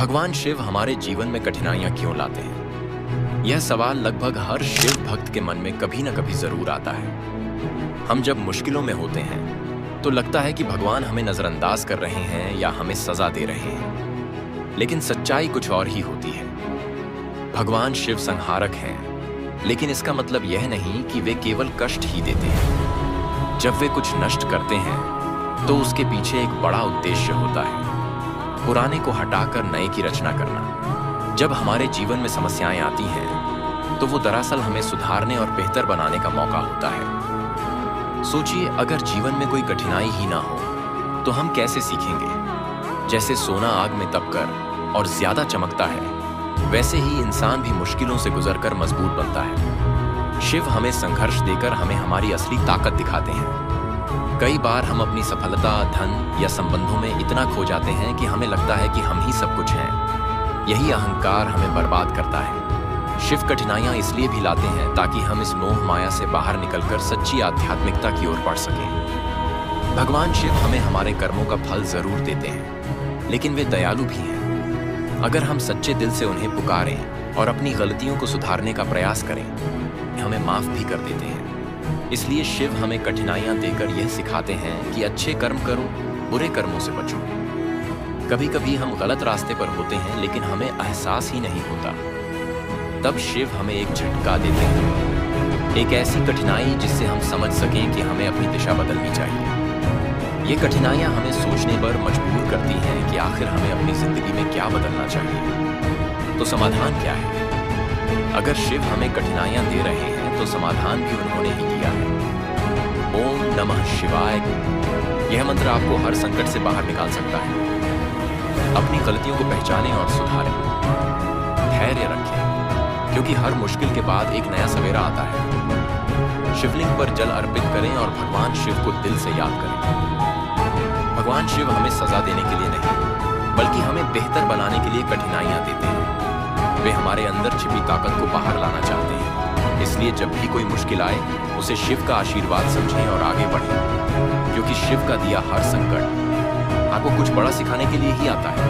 भगवान शिव हमारे जीवन में कठिनाइयां क्यों लाते हैं? यह सवाल लगभग हर शिव भक्त के मन में कभी न कभी जरूर आता है। हम जब मुश्किलों में होते हैं तो लगता है कि भगवान हमें नजरअंदाज कर रहे हैं या हमें सजा दे रहे हैं, लेकिन सच्चाई कुछ और ही होती है। भगवान शिव संहारक हैं, लेकिन इसका मतलब यह नहीं कि वे केवल कष्ट ही देते हैं। जब वे कुछ नष्ट करते हैं तो उसके पीछे एक बड़ा उद्देश्य होता है, पुराने को हटाकर नए की रचना करना। जब हमारे जीवन में समस्याएं आती हैं तो वो दरअसल हमें सुधारने और बेहतर बनाने का मौका होता है। सोचिए, अगर जीवन में कोई कठिनाई ही ना हो तो हम कैसे सीखेंगे? जैसे सोना आग में तपकर और ज्यादा चमकता है, वैसे ही इंसान भी मुश्किलों से गुजरकर मजबूत बनता है। शिव हमें संघर्ष देकर हमें हमारी असली ताकत दिखाते हैं। कई बार हम अपनी सफलता, धन या संबंधों में इतना खो जाते हैं कि हमें लगता है कि हम ही सब कुछ हैं। यही अहंकार हमें बर्बाद करता है। शिव कठिनाइयां इसलिए भी लाते हैं ताकि हम इस मोह माया से बाहर निकलकर सच्ची आध्यात्मिकता की ओर बढ़ सकें। भगवान शिव हमें हमारे कर्मों का फल जरूर देते हैं, लेकिन वे दयालु भी हैं। अगर हम सच्चे दिल से उन्हें पुकारें और अपनी गलतियों को सुधारने का प्रयास करें, हमें माफ भी कर देते हैं। इसलिए शिव हमें कठिनाइयां देकर यह सिखाते हैं कि अच्छे कर्म करो, बुरे कर्मों से बचो। कभी कभी हम गलत रास्ते पर होते हैं, लेकिन हमें एहसास ही नहीं होता। तब शिव हमें एक झटका देते हैं, एक ऐसी कठिनाई जिससे हम समझ सकें कि हमें अपनी दिशा बदलनी चाहिए। ये कठिनाइयां हमें सोचने पर मजबूर करती हैं कि आखिर हमें अपनी जिंदगी में क्या बदलना चाहिए। तो समाधान क्या है? अगर शिव हमें कठिनाइयां दे रहे हैं तो समाधान भी उन्होंने ही दिया है। ओम नमः शिवाय। यह मंत्र आपको हर संकट से बाहर निकाल सकता है। अपनी गलतियों को पहचानें और सुधारें। धैर्य रखें, क्योंकि हर मुश्किल के बाद एक नया सवेरा आता है। शिवलिंग पर जल अर्पित करें और भगवान शिव को दिल से याद करें। भगवान शिव हमें सजा देने के लिए नहीं, बल्कि हमें बेहतर बनाने के लिए कठिनाइयां देते हैं। वे हमारे अंदर छिपी ताकत को बाहर लाना चाहते हैं। इसलिए जब भी कोई मुश्किल आए, उसे शिव का आशीर्वाद समझें और आगे बढ़ें, क्योंकि शिव का दिया हर संकट आपको कुछ बड़ा सिखाने के लिए ही आता है।